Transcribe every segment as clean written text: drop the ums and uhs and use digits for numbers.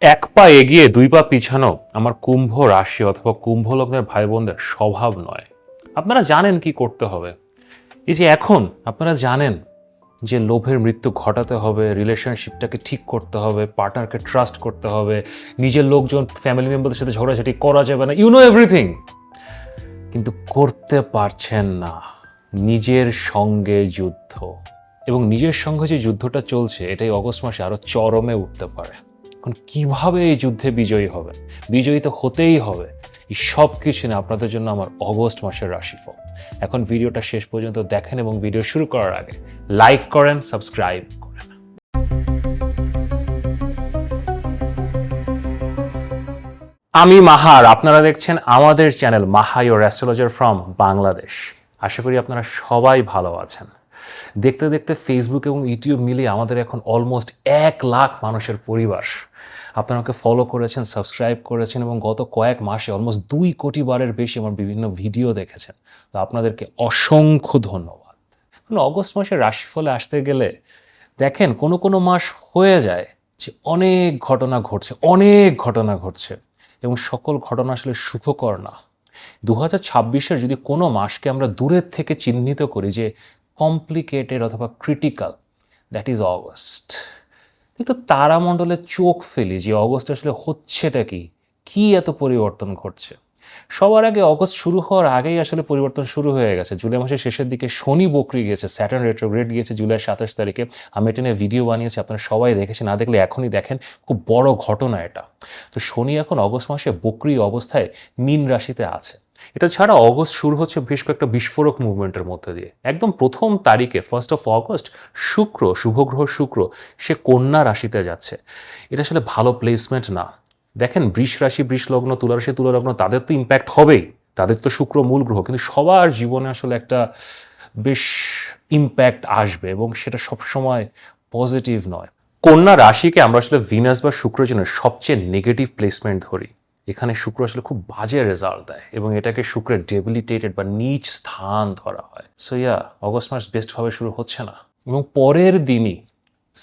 এক পা এগিয়ে দুই পা পিছানো আমার কুম্ভ রাশি অথবা কুম্ভ লগ্নের ভাই বোনদের স্বভাব নয়। আপনারা জানেন কি করতে হবে। এই যে এখন আপনারা জানেন যে লোভের মৃত্যু ঘটাতে হবে, রিলেশনশিপটাকে ঠিক করতে হবে, পার্টনারকে ট্রাস্ট করতে হবে, নিজের লোকজন ফ্যামিলি মেম্বারদের সাথে ঝগড়াঝাটি করা যাবে না, ইউ নো এভরিথিং, কিন্তু করতে পারছেন না। নিজের সঙ্গে যুদ্ধ, এবং নিজের সঙ্গে যে যুদ্ধটা চলছে এটাই অগস্ট মাসে আরও চরমে উঠতে পারে। এখন কিভাবে এই যুদ্ধে বিজয়ী হবে? বিজয়ী তো হতেই হবে। এই সব কিছু নিয়ে আপনাদের জন্য আমার অগস্ট মাসের রাশিফল। এখন ভিডিওটা শেষ পর্যন্ত দেখেন এবং ভিডিও শুরু করার আগে লাইক করেন, সাবস্ক্রাইব করেন। আমি মাহার, আপনারা দেখছেন আমাদের channel Maha your astrologer from Bangladesh. আশা করি আপনারা সবাই ভালো আছেন। দেখতে দেখতে ফেসবুক এবং ইউটিউব মিলিয়ে আমাদের এখন অলমোস্ট 1,00,000 মানুষের পরিবার। আপনারা আমাকে ফলো করেছেন, সাবস্ক্রাইব করেছেন এবং গত কয়েক মাসে অলমোস্ট 2 কোটি বারের বেশি আমার বিভিন্ন ভিডিও দেখেছেন। তো আপনাদেরকে অসংখ্য ধন্যবাদ। অগস্ট মাসের রাশিফলে আসতে গেলে দেখেন কোনো কোনো মাস হয়ে যায় যে অনেক ঘটনা ঘটছে এবং সকল ঘটনা আসলে সুখকর না। 2026-এর যদি কোনো মাসকে আমরা দূরের থেকে চিহ্নিত করি যে কমপ্লিকেটেড অথবা ক্রিটিক্যাল, দ্যাট ইজ অগস্ট। একটু তারামণ্ডলে চোখ ফেলি যে অগস্ট আসলে হচ্ছেটা কি এত পরিবর্তন ঘটছে। সবার আগে অগস্ট শুরু হওয়ার আগেই আসলে পরিবর্তন শুরু হয়ে গেছে। জুলাই মাসের শেষের দিকে শনি বকরি গিয়েছে, স্যাটার্ন রেট্রোগ্রেড গিয়েছে জুলাই 27 তারিখে। আমি এটা নিয়ে ভিডিও বানিয়েছি, আপনারা সবাই দেখেছেন, না দেখলে এখনই দেখেন, খুব বড় ঘটনা এটা। তো শনি এখন অগস্ট মাসে বকরি অবস্থায় মীন রাশিতে আছে। এটা ছাড়া অগস্ট শুরু হচ্ছে বেশ কয়েকটা বিস্ফোরক মুভমেন্টের মধ্যে দিয়ে। একদম প্রথম তারিখে 1 অগস্ট শুক্র, শুভগ্রহ শুক্র, সে কন্যা রাশিতে যাচ্ছে। এটা আসলে ভালো প্লেসমেন্ট না। দেখেন বৃষ রাশি বৃষ লগ্ন, তুলা রাশি তুলা লগ্ন, তাদের তো ইম্প্যাক্ট হবেই, তাদের তো শুক্র মূল গ্রহ, কিন্তু সবার জীবনে আসলে একটা বেশ ইম্প্যাক্ট আসবে এবং সেটা সবসময় পজিটিভ নয়। কন্যা রাশিকে আমরা আসলে ভিনাস বা শুক্রের জন্য সবচেয়ে নেগেটিভ প্লেসমেন্ট ধরি। এখানে শুক্র আসলে খুব বাজে রেজাল্ট দেয় এবং এটাকে শুক্রের ডেবিলিটেটেড বা নীচ স্থান ধরা হয়। সো অগস্ট মাস বেস্টভাবে শুরু হচ্ছে না। এবং পরের দিনই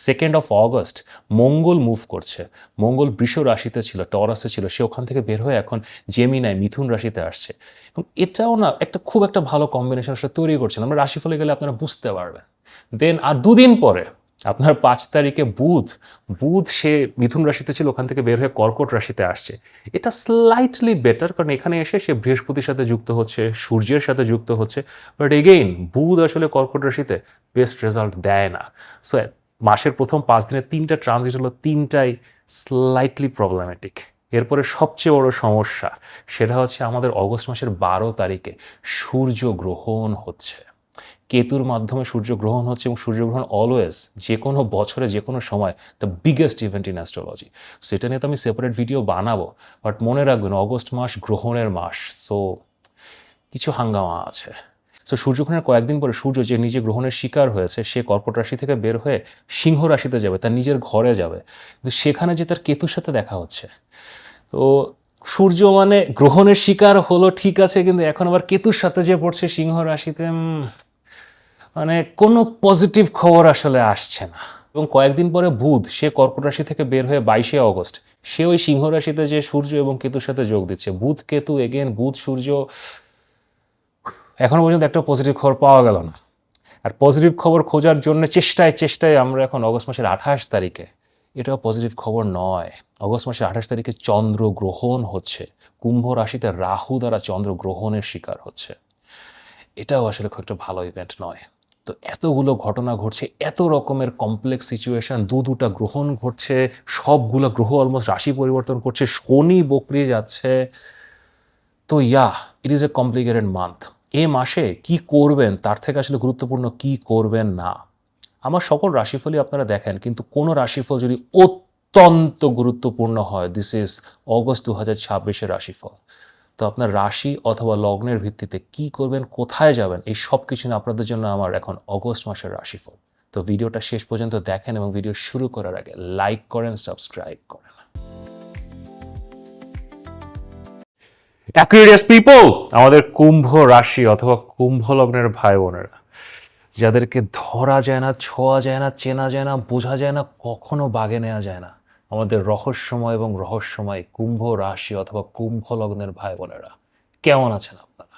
2 অগস্ট মঙ্গল মুভ করছে। মঙ্গল বৃষ রাশিতে ছিল, টরাসে ছিল, সে ওখান থেকে বের হয়ে এখন জেমিনায় মিথুন রাশিতে আসছে এবং এটাও না খুব একটা ভালো কম্বিনেশন আসলে তৈরি করছে। আমরা রাশিফলে গেলে আপনারা বুঝতে পারবেন। দেন আর 2 দিন পরে আপনার 5 তারিখে বুধ সে মিথুন রাশিতে ছিল, ওখান থেকে বের হয়ে কর্কট রাশিতে আসছে। এটা স্লাইটলি বেটার, কারণ এখানে এসে সে বৃহস্পতির সাথে যুক্ত হচ্ছে, সূর্যের সাথে যুক্ত হচ্ছে। বাট এগেইন বুধ আসলে কর্কট রাশিতে বেস্ট রেজাল্ট দেয় না। সো মাসের প্রথম 5 দিনে 3টা ট্রানজিট হলো, 3টাই স্লাইটলি প্রবলেমেটিক। এরপরে সবচেয়ে বড় সমস্যা সেটা হচ্ছে আমাদের অগস্ট মাসের 12 তারিখে সূর্য গ্রহণ হচ্ছে। কেতুর মাধ্যমে সূর্যগ্রহণ হচ্ছে এবং সূর্যগ্রহণ অলওয়েজ যে কোনো বছরে যে কোনো সময় the biggest event in astrology. সেটা নিয়ে তো আমি সেপারেট ভিডিও বানাবো, বাট মনে রাখবেন অগস্ট মাস গ্রহণের মাস। সো কিছু হাঙ্গামা আছে। সো সূর্যগ্রহণের কয়েকদিন পরে সূর্য যে নিজে গ্রহণের শিকার হয়েছে, সে কর্কট রাশি থেকে বের হয়ে সিংহ রাশিতে যাবে, তার নিজের ঘরে যাবে, কিন্তু সেখানে যে তার কেতুর সাথে দেখা হচ্ছে। তো সূর্য মানে গ্রহণের শিকার হলো ঠিক আছে, কিন্তু এখন আবার কেতুর সাথে যে পড়ছে সিংহ রাশিতে, মানে কোনো পজিটিভ খবর আসলে আসছে না। এবং কয়েকদিন পরে বুধ সে কর্কট রাশি থেকে বের হয়ে 22 অগস্ট সে ওই সিংহ রাশিতে যে সূর্য এবং কেতুর সাথে যোগ দিচ্ছে। বুধ কেতু এগেন, বুধ সূর্য, এখনো পর্যন্ত একটা পজিটিভ খবর পাওয়া গেল না। আর পজিটিভ খবর খোঁজার জন্য চেষ্টায় আমরা এখন অগস্ট মাসের 28 তারিখে, এটাও পজিটিভ খবর নয়। অগস্ট মাসের 28 তারিখে চন্দ্র গ্রহণ হচ্ছে, কুম্ভ রাশিতে রাহু দ্বারা চন্দ্র গ্রহণের শিকার হচ্ছে। এটাও আসলে খুব একটা ভালো ইভেন্ট নয়। তো এতগুলো ঘটনা ঘটছে, এত রকমের কমপ্লেক্স সিচুয়েশন, দুটা গ্রহণ ঘটছে, সবগুলো গ্রহ অলমোস্ট রাশি পরিবর্তন করছে, শনি বকরিয়ে যাচ্ছে। তো it is a complicated month. এ মাসে কি করবেন তার থেকে আসলে গুরুত্বপূর্ণ কি করবেন না। আমার সকল রাশিফলই আপনারা দেখেন, কিন্তু কোনো রাশিফল যদি অত্যন্ত গুরুত্বপূর্ণ হয়, দিস ইজ অগস্ট 2026-এর রাশিফল। তো আপনার রাশি অথবা লগ্নের ভিত্তিতে কি করবেন, কোথায় যাবেন, এই সব কিছু নিয়ে আপনাদের জন্য আমার এখন অগস্ট মাসের রাশিফল। তো ভিডিওটা শেষ পর্যন্ত দেখেন এবং ভিডিও শুরু করার আগে লাইক করেন, সাবস্ক্রাইব করেন। অ্যাকুয়ারিয়াস পিপল, আমাদের কুম্ভ রাশি অথবা কুম্ভ লগ্নের ভাই বোনেরা, যাদেরকে ধরা যায় না, ছোঁয়া যায় না, চেনা যায় না, বোঝা যায় না, কখনো বাগে নেওয়া যায় না, আমাদের রহস্যময় কুম্ভ রাশি অথবা কুম্ভ লগ্নের ভাই বোনেরা, কেমন আছেন আপনারা?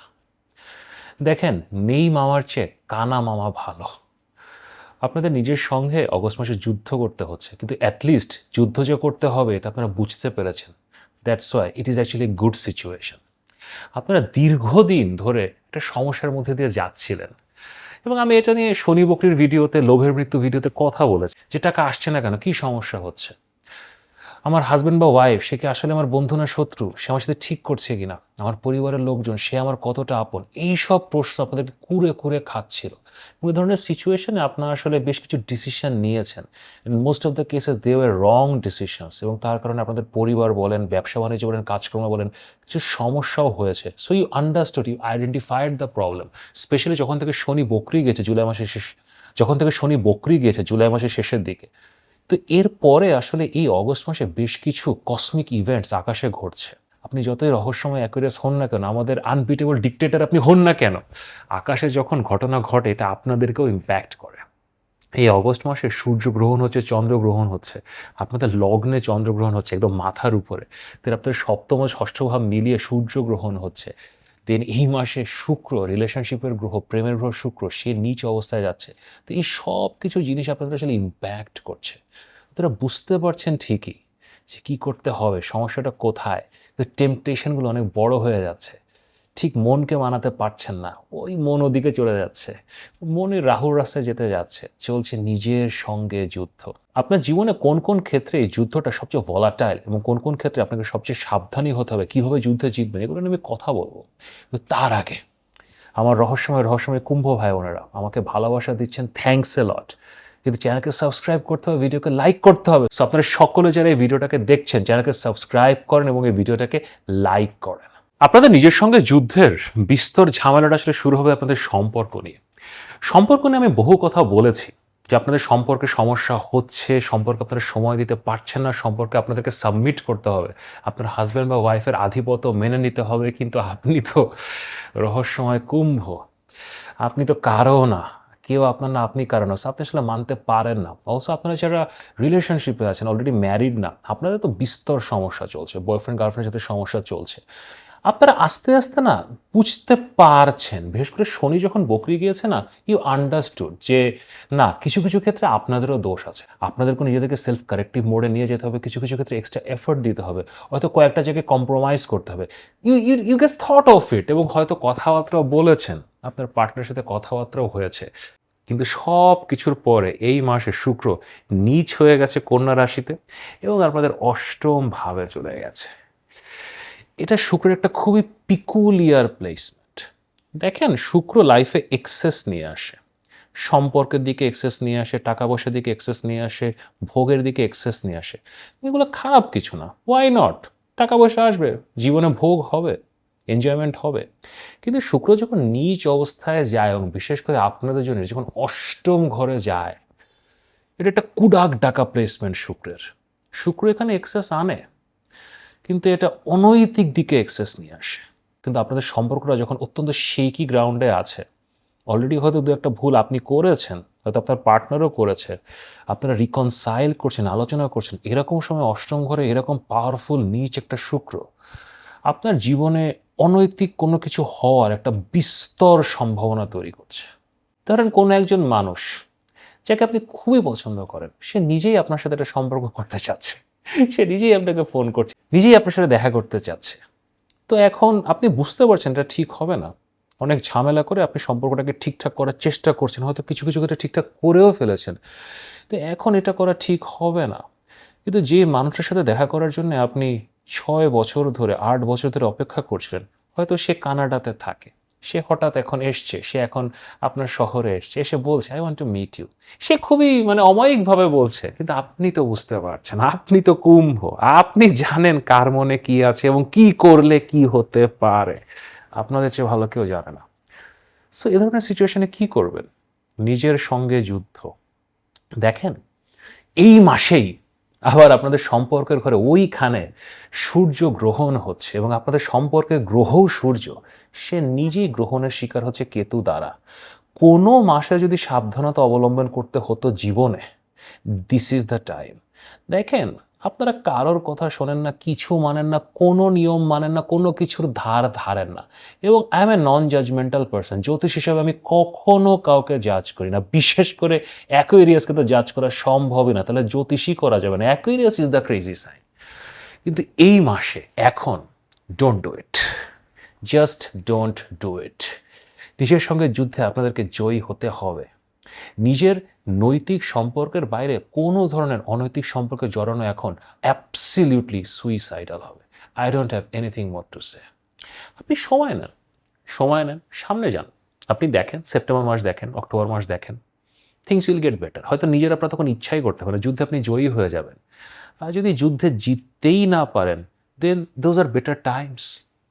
দেখেন, নেই মামার চেয়ে কানা মামা ভালো। আপনাদের নিজের সঙ্গে অগস্ট মাসে যুদ্ধ করতে হচ্ছে, কিন্তু অ্যাটলিস্ট যুদ্ধ যে করতে হবে এটা আপনারা বুঝতে পেরেছেন। That's why it is actually good situation. আপনারা দীর্ঘদিন ধরে একটা সমস্যার মধ্যে দিয়ে যাচ্ছিলেন, এবং আমি এটা নিয়ে শনি বকরির ভিডিওতে, লোভের মৃত্যু ভিডিওতে কথা বলেছি যে টাকা আসছে না কেন, কী সমস্যা হচ্ছে। আমার হাজব্যান্ড বা ওয়াইফ, সে কি আসলে আমার বন্ধু না শত্রু, সে আমার সাথে ঠিক করছে কিনা, আমার পরিবারের লোকজন, সে আমার কতটা আপন, এই সব প্রশ্ন আপনাদেরকে কুরে কুরে খাচ্ছিল। ওই ধরনের সিচুয়েশনে আপনারা আসলে বেশ কিছু ডিসিশন নিয়েছেন। Most of the cases they were wrong decisions, এবং তার কারণে আপনাদের পরিবার বলেন, ব্যবসা বাণিজ্য বলেন, কাজকর্ম বলেন, কিছু সমস্যাও হয়েছে। So you understood, you identified the problem. Specially যখন থেকে শনি বকরি গেছে জুলাই মাসের শেষের দিকে। তো এরপরে আসলে এই অগস্ট মাসে বেশ কিছু কসমিক ইভেন্টস আকাশে ঘটছে। আপনি যতই রহস্যময় অ্যাকুরেস হন না কেন, আমাদের আনবিটেবল ডিক্টেটর আপনি হন না কেন, আকাশে যখন ঘটনা ঘটে এটা আপনাদেরকেও ইম্প্যাক্ট করে। এই অগস্ট মাসে সূর্যগ্রহণ হচ্ছে, চন্দ্রগ্রহণ হচ্ছে, আপনাদের লগ্নে চন্দ্রগ্রহণ হচ্ছে একদম মাথার উপরে। দেন আপনাদের সপ্তম ও ষষ্ঠ ভাব মিলিয়ে সূর্যগ্রহণ হচ্ছে। দেন এই মাসে শুক্র, রিলেশনশিপের গ্রহ, প্রেমের গ্রহ শুক্র, সে নিচ অবস্থায় যাচ্ছে। তো এই সব কিছু জিনিস আপনাদের আসলে ইম্প্যাক্ট করছে। আপনারা বুঝতে পারছেন ঠিকই যে কী করতে হবে, সমস্যাটা কোথায়, কিন্তু টেম্পটেশনগুলো অনেক বড় হয়ে যাচ্ছে। ঠিক মনকে মানাতে পারছেন না, ওই মন ওদিকে চলে যাচ্ছে, মনে রাহুর রাস্তায় যেতে যাচ্ছে, চলছে নিজের সঙ্গে যুদ্ধ। আপনার জীবনে কোন কোন ক্ষেত্রে এই যুদ্ধটা সবচেয়ে ভলাটাইল, এবং কোন কোন ক্ষেত্রে আপনাকে সবচেয়ে সাবধানী হতে হবে, কীভাবে যুদ্ধে জিতবেন, এগুলো নিয়ে আমি কথা বলবো। কিন্তু তার আগে আমার রহস্যময় কুম্ভ ভাই বোনেরা, আমাকে ভালোবাসা দিচ্ছেন, থ্যাঙ্কস এ লট। কিন্তু চ্যানেলকে সাবস্ক্রাইব করতে হবে, ভিডিওকে লাইক করতে হবে। সো আপনারা সকলে যারা এই ভিডিওটাকে দেখছেন, চ্যানেলকে সাবস্ক্রাইব করেন এবং এই ভিডিওটাকে লাইক করেন। আপনাদের নিজের সঙ্গে যুদ্ধের বিস্তর ঝামেলাটা আসলে শুরু হবে আপনাদের সম্পর্ক নিয়ে। সম্পর্ক নিয়ে আমি বহু কথা বলেছি যে আপনাদের সম্পর্কে সমস্যা হচ্ছে, সম্পর্কে আপনারা সময় দিতে পারছেন না, সম্পর্কে আপনাদেরকে সাবমিট করতে হবে, আপনার হাজব্যান্ড বা ওয়াইফের আধিপত্য মেনে নিতে হবে। কিন্তু আপনি তো রহস্যময় কুম্ভ, আপনি তো কারও না, কেউ আপনার না, আপনি কারণ না, আপনি আসলে মানতে পারেন না। অবশ্য আপনারা যারা রিলেশনশিপে আছেন, অলরেডি ম্যারিড না, আপনাদের তো বিস্তর সমস্যা চলছে, বয়ফ্রেন্ড গার্লফ্রেন্ডের সাথে সমস্যা চলছে। আপনারা আস্তে আস্তে না বুঝতে পারছেন, বিশেষ করে শনি যখন বকরি গিয়েছে না, ইউ আন্ডারস্টুড যে না, কিছু কিছু ক্ষেত্রে আপনাদেরও দোষ আছে, আপনাদেরকে নিজেদেরকে সেলফ কারেক্টিভ মোডে নিয়ে যেতে হবে, কিছু কিছু ক্ষেত্রে এক্সট্রা এফোর্ট দিতে হবে, হয়তো কয়েকটা জায়গায় কম্প্রোমাইজ করতে হবে। You you you guess thought of it, এবং হয়তো কথাবার্তাও বলেছেন, আপনার পার্টনারের সাথে কথাবার্তাও হয়েছে। কিন্তু সব কিছুর পরে এই মাসে শুক্র নিচ হয়ে গেছে কন্যা রাশিতে, এবং আপনাদের অষ্টম ভাবে চলে গেছে। এটা শুক্রের একটা খুবই পিকুলিয়ার প্লেসমেন্ট। দেখেন, শুক্র লাইফে এক্সেস নিয়ে আসে, সম্পর্কের দিকে এক্সেস নিয়ে আসে, টাকা পয়সার দিকে এক্সেস নিয়ে আসে, ভোগের দিকে এক্সেস নিয়ে আসে। এগুলো খারাপ কিছু না, ওয়াই নট। টাকা পয়সা আসবে, জীবনে ভোগ হবে, এনজয়মেন্ট হবে। কিন্তু শুক্র যখন নিচ অবস্থায় যায়, এবং বিশেষ করে আপনাদের জন্য যখন অষ্টম ঘরে যায়, এটা একটা কুডাক ডাকা প্লেসমেন্ট শুক্রের। শুক্র এখানে এক্সেস আনে, কিন্তু এটা অনৈতিক দিকে এক্সেস নিয়ে আসে। কিন্তু আপনাদের সম্পর্কটা যখন অত্যন্ত শেকি গ্রাউন্ডে আছে, অলরেডি হয়তো দু একটা ভুল আপনি করেছেন, হয়তো আপনার পার্টনারও করেছে, আপনারা রিকনসাইল করছেন, আলোচনা করছেন, এরকম সময় অষ্টম ঘরে এরকম পাওয়ারফুল নিচ একটা শুক্র আপনার জীবনে অনৈতিক কোনো কিছু হওয়ার একটা বিস্তর সম্ভাবনা তৈরি করছে। ধরেন কোনো একজন মানুষ যাকে আপনি খুবই পছন্দ করেন, সে নিজেই আপনার সাথে একটা সম্পর্ক করতে চাচ্ছে, সে নিজেই আপনাকে ফোন করছে, নিজেই আপনার সাথে দেখা করতে চাচ্ছে। তো এখন আপনি বুঝতে পারছেন এটা ঠিক হবে না, অনেক ঝামেলা করে আপনি সম্পর্কটাকে ঠিকঠাক করার চেষ্টা করছেন, হয়তো কিছু কিছু ক্ষেত্রে ঠিকঠাক করেও ফেলেছেন। তো এখন এটা করা ঠিক হবে না। কিন্তু যে মানুষের সাথে দেখা করার জন্য আপনি 6 বছর ধরে, 8 বছর ধরে অপেক্ষা করছিলেন, হয়তো সে কানাডাতে থাকে, সে হঠাৎ এখন এসছে, সে এখন আপনার শহরে এসছে, এসে বলছে I want to meet you. সে খুবই অমায়িকভাবে বলছে, কিন্তু আপনি তো বুঝতে পারছেন, আপনি তো কুম্ভ, আপনি জানেন কার মনে কি আছে এবং কি করলে কি হতে পারে, আপনাদের চেয়ে ভালো কেউ জানে না। সো এ ধরনের সিচুয়েশনে কি করবেন? নিজের সঙ্গে যুদ্ধ। দেখেন, এই মাসেই আবার আপনাদের সম্পর্কের ঘরে ওইখানে সূর্য গ্রহণ হচ্ছে, এবং আপনাদের সম্পর্কের গ্রহও সূর্য, সে নিজেই গ্রহণের শিকার হচ্ছে কেতু দ্বারা। কোনো মাসে যদি সাবধানতা অবলম্বন করতে হতো জীবনে, দিস ইজ দ্য টাইম। দেখেন, আপনারা কারোর কথা শোনেন না, কিছু মানেন না, কোনো নিয়ম মানেন না, কোনো কিছুর ধার ধারেন না। এবং I am a non judgmental person. জ্যোতিষ হিসাবে আমি কখনো কাউকে জাজ করি না। বিশেষ করে অ্যাকুয়ারিয়াসকে তো জাজ করা সম্ভবই না, তাহলে জ্যোতিষই করা যাবে না। Aquarius is the crazy sign. কিন্তু এই মাসে এখন don't do it, just don't do it. নিজের সঙ্গে যুদ্ধে আপনাদেরকে জয়ী হতে হবে। নিজের নৈতিক সম্পর্কের বাইরে কোনো ধরনের অনৈতিক সম্পর্কে জড়ানো এখন অ্যাবসলিউটলি সুইসাইডাল হবে। I don't have anything more to say. আপনি সময় নেন, সময় নেন, সামনে যান। আপনি দেখেন, সেপ্টেম্বর মাস দেখেন, অক্টোবর মাস দেখেন, থিংস উইল গেট বেটার। হয়তো নিজের আপনার তখন ইচ্ছাই করতে পারেন, যুদ্ধে আপনি জয়ী হয়ে যাবেন। আর যদি যুদ্ধে জিততেই না পারেন, দেন দোজ আর বেটার টাইমস।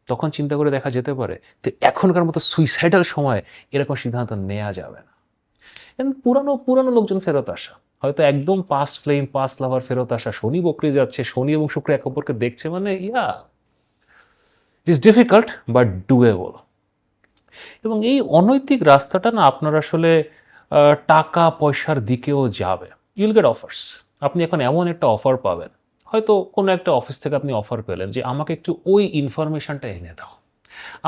তখন চিন্তা করে দেখা যেতে পারে তো এখনকার মতো সুইসাইডাল সময় এরকম সিদ্ধান্ত নেওয়া যাবে না। পুরানো পুরানো লোকজন ফেরত আসা, হয়তো একদম পাস্ট ফ্লেম, পাস্ট লাভার ফেরত আসা, শনি বকরি যাচ্ছে, শনি এবং শুক্র এক অপরকে দেখছে, মানে it is difficult but doable. এবং এই অনৈতিক রাস্তাটা না আপনার আসলে টাকা পয়সার দিকেও যাবে। ইউল গেট অফার্স। আপনি এখন এমন একটা অফার পাবেন, হয়তো কোনো একটা অফিস থেকে আপনি অফার পেলেন যে আমাকে একটু ওই ইনফরমেশনটা এনে দাও,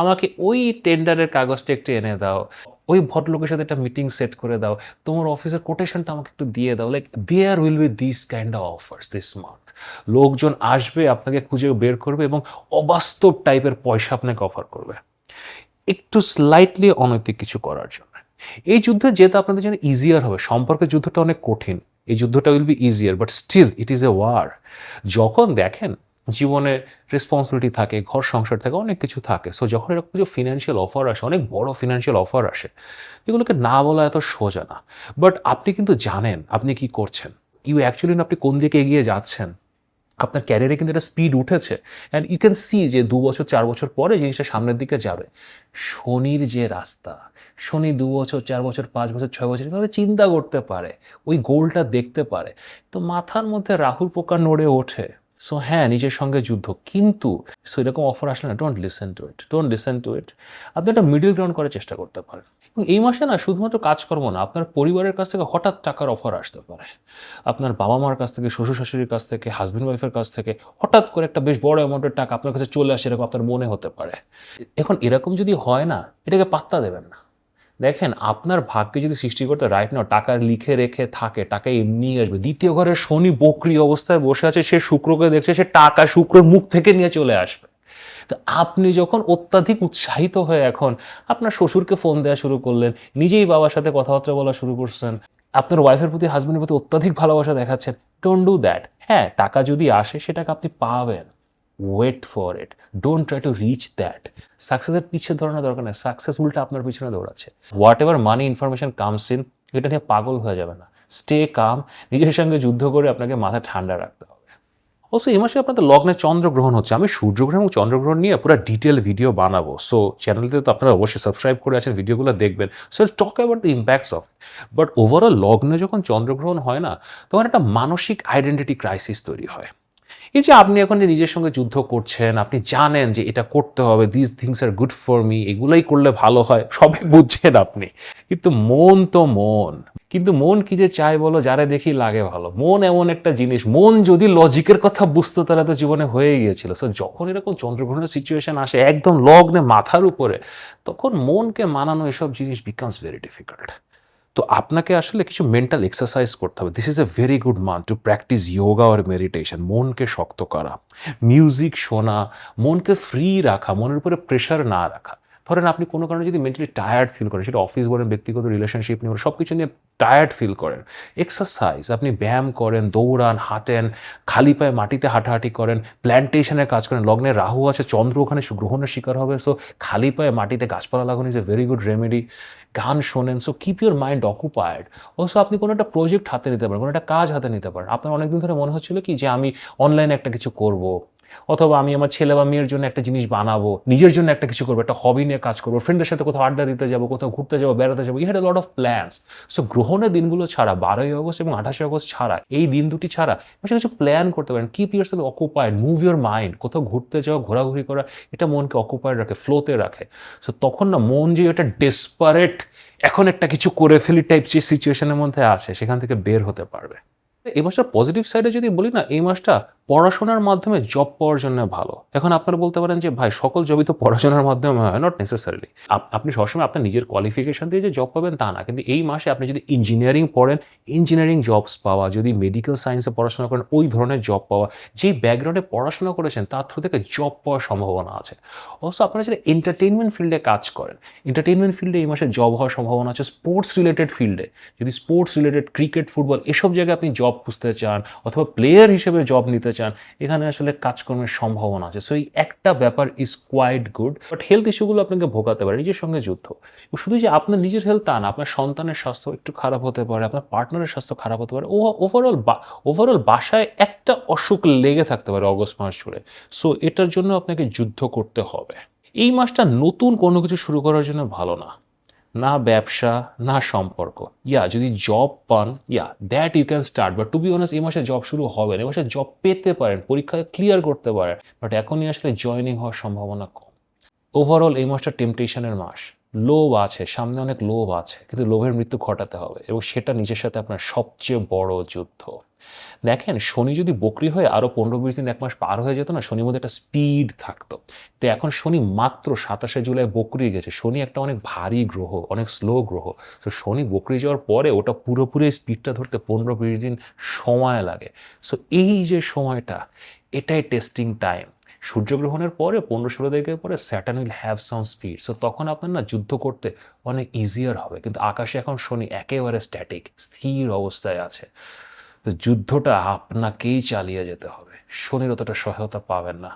আমাকে ওই টেন্ডারের কাগজটা একটু এনে দাও, ওই ভদ্রলোকের সাথে একটা মিটিং সেট করে দাও, তোমার অফিসের কোটেশনটা আমাকে একটু দিয়ে দাও। Like there will be this kind of offers this month. লোকজন আসবে, আপনাকে খুঁজে বের করবে এবং অবাস্তব টাইপের পয়সা আপনাকে অফার করবে একটু স্লাইটলি অনৈতিক কিছু করার জন্য। এই যুদ্ধে যেটা আপনাদের জন্য ইজিয়ার হবে, সম্পর্কের যুদ্ধটা অনেক কঠিন, এই যুদ্ধটা will be easier, but still it is a war. যখন দেখেন জীবনে রেসপন্সিবিলিটি থাকে, ঘর সংসার থাকে, অনেক কিছু থাকে, সো যখন এরকম কিছু ফিনান্সিয়াল অফার আসে, অনেক বড় ফিনান্সিয়াল অফার আসে, এগুলোকে না বলা এত সোজা না। বাট আপনি কিন্তু জানেন আপনি কি করছেন, ইউ অ্যাকচুয়ালি আপনি কোন দিকে এগিয়ে যাচ্ছেন। আপনার ক্যারিয়ারে কিন্তু একটা স্পিড উঠেছে, অ্যান্ড ইউ ক্যান সি যে 2 বছর 4 বছর পরে জিনিসটা সামনের দিকে যাবে। শনির যে রাস্তা, শনি 2 বছর 4 বছর 5 বছর 6 বছর এভাবে চিন্তা করতে পারে, ওই গোলটা দেখতে পারে। তো মাথার মধ্যে রাহুর পোকা নড়ে ওঠে। সো হ্যাঁ, নিজের সঙ্গে যুদ্ধ, কিন্তু সো এরকম অফার আসলে না, don't listen to it, don't listen to it. আপনি একটা মিডল গ্রাউন্ড করার চেষ্টা করতে পারেন। এবং এই মাসে না শুধুমাত্র কাজকর্ম না, আপনার পরিবারের কাছ থেকে হঠাৎ টাকার অফার আসতে পারে। আপনার বাবা মার কাছ থেকে, শ্বশুর শাশুড়ির কাছ থেকে, হাজব্যান্ড ওয়াইফের কাছ থেকে হঠাৎ করে একটা বেশ বড় অ্যামাউন্টের টাকা আপনার কাছে চলে আসে, এরকম আপনার মনে হতে পারে। এখন এরকম যদি হয় না, এটাকে পাত্তা দেবেন না। দেখেন, আপনার ভাগ্যে যদি সৃষ্টি করতে রাইট নাও টাকা লিখে রেখে থাকে, টাকা এমনি আসবে। দ্বিতীয় ঘরে শনি বকরি অবস্থায় বসে আছে, সে শুক্রকে দেখছে, সে টাকা শুক্রের মুখ থেকে নিয়ে চলে আসবে। তো আপনি যখন অত্যাধিক উৎসাহিত হয়ে এখন আপনার শ্বশুরকে ফোন দেওয়া শুরু করলেন, নিজেই বাবার সাথে কথাবার্তা বলা শুরু করছেন, আপনার ওয়াইফের প্রতি, হাজব্যান্ডের প্রতি অত্যাধিক ভালোবাসা দেখাচ্ছেন, ডোন্ট ডু দ্যাট। হ্যাঁ, টাকা যদি আসে সেটাকে আপনি পাবেন, wait for it, don't try to reach that. সাকসেসের পিছিয়ে দৌড়ানোর দরকার নেই, সাকসেস উল্টা আপনার পিছনে দৌড়াচ্ছে। Whatever money information comes in, এটা নিয়ে পাগল হয়ে যাবে না। স্টে কাম, নিজের সঙ্গে যুদ্ধ করে আপনাকে মাথা ঠান্ডা রাখতে হবে। অবশ্য এই মাসে আপনাদের লগ্নে চন্দ্রগ্রহণ হচ্ছে। আমি সূর্যগ্রহণ এবং চন্দ্রগ্রহণ নিয়ে পুরো ডিটেল ভিডিও বানাবো, সো চ্যানেলটিতে তো আপনারা অবশ্যই সাবস্ক্রাইব করে আছেন, ভিডিওগুলো দেখবেন। So talk about the impacts of. But overall লগ্নে যখন চন্দ্রগ্রহণ হয় না, তখন একটা মানসিক আইডেন্টিটি ক্রাইসিস তৈরি হয়। এই যে আপনি এখন যে নিজের সঙ্গে যুদ্ধ করছেন, আপনি জানেন যে এটা করতে হবে, this things are good for me, এগুলাই করলে ভালো হয়, সবই বুঝছেন আপনি, কিন্তু মন তো মন। কিন্তু মন কি যে চায় বলো, যারা দেখি লাগে ভালো। মন এমন একটা জিনিস, মন যদি লজিকের কথা বুঝতো তাহলে তো জীবনে হয়ে গিয়েছিল। সো যখন এরকম চন্দ্রগ্রহণের সিচুয়েশন আসে একদম লগ্নে মাথার উপরে, তখন মনকে মানানো এসব জিনিস বিকামস ভেরি ডিফিকাল্ট। তো আপনাকে আসলে কিছু মেন্টাল এক্সারসাইজ করতে হবে। This is a very good month to practice yoga or meditation. মনকে শক্ত করা, মিউজিক শোনা, মনকে ফ্রি রাখা, মনের উপরে প্রেশার না রাখা। ধরেন আপনি কোনো কারণে যদি মেন্টালি টায়ার্ড ফিল করেন, সেটা অফিস বলেন, ব্যক্তিগত রিলেশনশিপ নিয়ে, সব কিছু নিয়ে টায়ার্ড ফিল করেন, এক্সারসাইজ, আপনি ব্যায়াম করেন, দৌড়ান, হাঁটেন, খালি পায়ে মাটিতে হাঁটাহাঁটি করেন, প্ল্যান্টেশনের কাজ করেন। লগ্নে রাহু আছে, চন্দ্র ওখানে গ্রহণের শিকার হবে, সো খালি পায়ে মাটিতে গাছপালা লাগানো is a very good remedy. গান শোনেন, so keep your mind occupied. Also আপনি কোনো একটা প্রজেক্ট হাতে নিতে পারেন, কোনো একটা কাজ হাতে নিতে পারেন। আপনার অনেকদিন ধরে মনে হচ্ছিল কি যে আমি অনলাইনে একটা কিছু করব, অথবা আমি আমার ছেলে বা মেয়ের জন্য একটা জিনিস বানাবো, নিজের জন্য একটা কিছু করবো, একটা হবি নিয়ে কাজ করবো, ফ্রেন্ডের সাথে কোথাও আড্ডা দিতে যাবো, কোথাও ঘুরতে যাবো, বেড়াতে যাবো, you had a lot of plans. So গ্রহণের দিনগুলো ছাড়া, 12ই আগস্ট এবং 28শে আগস্ট ছাড়া, এই দিন দুটি ছাড়া কিছু প্ল্যান করতে পারেন। Keep your self occupied, move your mind. কোথাও ঘুরতে যাওয়া, ঘোরাঘুরি করা, এটা মনকে অকুপায়েড রাখে, ফ্লোতে রাখে। সো তখন না মন যে এটা ডেসপারেট, এখন একটা কিছু করে ফেলি টাইপ যে সিচুয়েশনের মধ্যে আছে, সেখান থেকে বের হতে পারবে। এই মাসটার পজিটিভ সাইডে যদি বলি না, এই মাসটা পড়াশোনার মাধ্যমে জব পাওয়ার জন্য ভালো। এখন আপনারা বলতে পারেন যে ভাই সকল জবই তো পড়াশোনার মাধ্যমে হয়, নট নেসেসারিলি। আপনি সবসময় আপনার নিজের কোয়ালিফিকেশন দিয়ে যে জব পাবেন তা না, কিন্তু এই মাসে আপনি যদি ইঞ্জিনিয়ারিং পড়েন, ইঞ্জিনিয়ারিং জবস পাওয়া, যদি মেডিকেল সায়েন্সে পড়াশোনা করেন ওই ধরনের জব পাওয়া, যেই ব্যাকগ্রাউন্ডে পড়াশোনা করেছেন তার থ্রু থেকে জব পাওয়ার সম্ভাবনা আছে। অবশ্য আপনারা যদি এন্টারটেইনমেন্ট ফিল্ডে কাজ করেন, এন্টারটেইনমেন্ট ফিল্ডে এই মাসে জব হওয়ার সম্ভাবনা আছে। স্পোর্টস রিলেটেড ফিল্ডে, যদি স্পোর্টস রিলেটেড ক্রিকেট, ফুটবল এসব জায়গায় আপনি জব খুঁজতে চান অথবা প্লেয়ার হিসেবে জব নিতে চান, এখানে আসলে কাজকর্মের সম্ভাবনা আছে। সো এই একটা ব্যাপার is quite good. But health ইস্যুগুলো আপনাকে ভোগাতে পারে, নিজের সঙ্গে যুদ্ধ। শুধু যে আপনার নিজের হেলথ তা না, আপনার সন্তানের স্বাস্থ্য একটু খারাপ হতে পারে, আপনার পার্টনারের স্বাস্থ্য খারাপ হতে পারে, ওভারঅল বাসায় একটা অসুখ লেগে থাকতে পারে অগস্ট মাস জুড়ে। সো এটার জন্য আপনাকে যুদ্ধ করতে হবে। এই মাসটা নতুন কোনো কিছু শুরু করার জন্য ভালো না, না ব্যবসা না সম্পর্ক। যদি জব পান, that you can start, but to be honest এই মাসে জব শুরু হবে না। এই মাসে জব পেতে পারেন, পরীক্ষা ক্লিয়ার করতে পারেন, বাট এখনই আসলে জয়েনিং হওয়ার সম্ভাবনা কম। ওভারঅল এই মাসটা টেম্পটেশনের মাস। লোভ আছে, সামনে অনেক লোভ আছে, কিন্তু লোভের মৃত্যু ঘটাতে হবে এবং সেটা নিজের সাথে আপনার সবচেয়ে বড় যুদ্ধ। দেখেন, শনি যদি বকরি হয়ে আরও 15-20 দিন, 1 মাস পার হয়ে যেত না, শনির মধ্যে একটা স্পিড থাকতো। তো এখন শনি মাত্র 27শে জুলাই বকরি গেছে। শনি একটা অনেক ভারী গ্রহ, অনেক স্লো গ্রহ। তো শনি বকরি যাওয়ার পরে ওটা পুরোপুরি স্পিডটা ধরতে 15-20 দিন সময় লাগে। সো এই যে সময়টা, এটাই টেস্টিং টাইম। সূর্যগ্রহণের পরে 15-16 তারিখের পরে Saturn will have some speed. So তখন আপনার না যুদ্ধ করতে অনেক ইজিয়ার হবে। কিন্তু আকাশে এখন শনি একেবারে স্ট্যাটিক, স্থির অবস্থায় আছে। তো যুদ্ধটা আপনাকেই চালিয়ে যেতে হবে। শনির অতটা সহায়তা পাবেন না,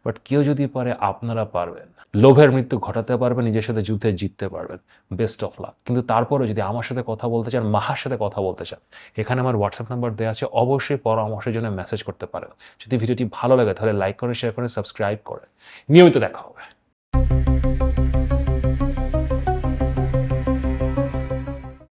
বাট কেউ যদি পারে আপনারা পারবেন। লোভের মৃত্যু ঘটাতে পারবেন, নিজের সাথে যুদ্ধে জিততে পারবেন। Best of luck. কিন্তু তারপরে যদি আমার সাথে কথা বলতে চান, মাহার সাথে কথা বলতে চান, এখানে আমার হোয়াটসঅ্যাপ নাম্বার দেওয়া আছে, অবশ্যই পরামর্শের জন্য মেসেজ করতে পারেন। যদি ভিডিওটি ভালো লাগে তাহলে লাইক করে, শেয়ার করে, সাবস্ক্রাইব করে। নিয়মিত দেখা হবে।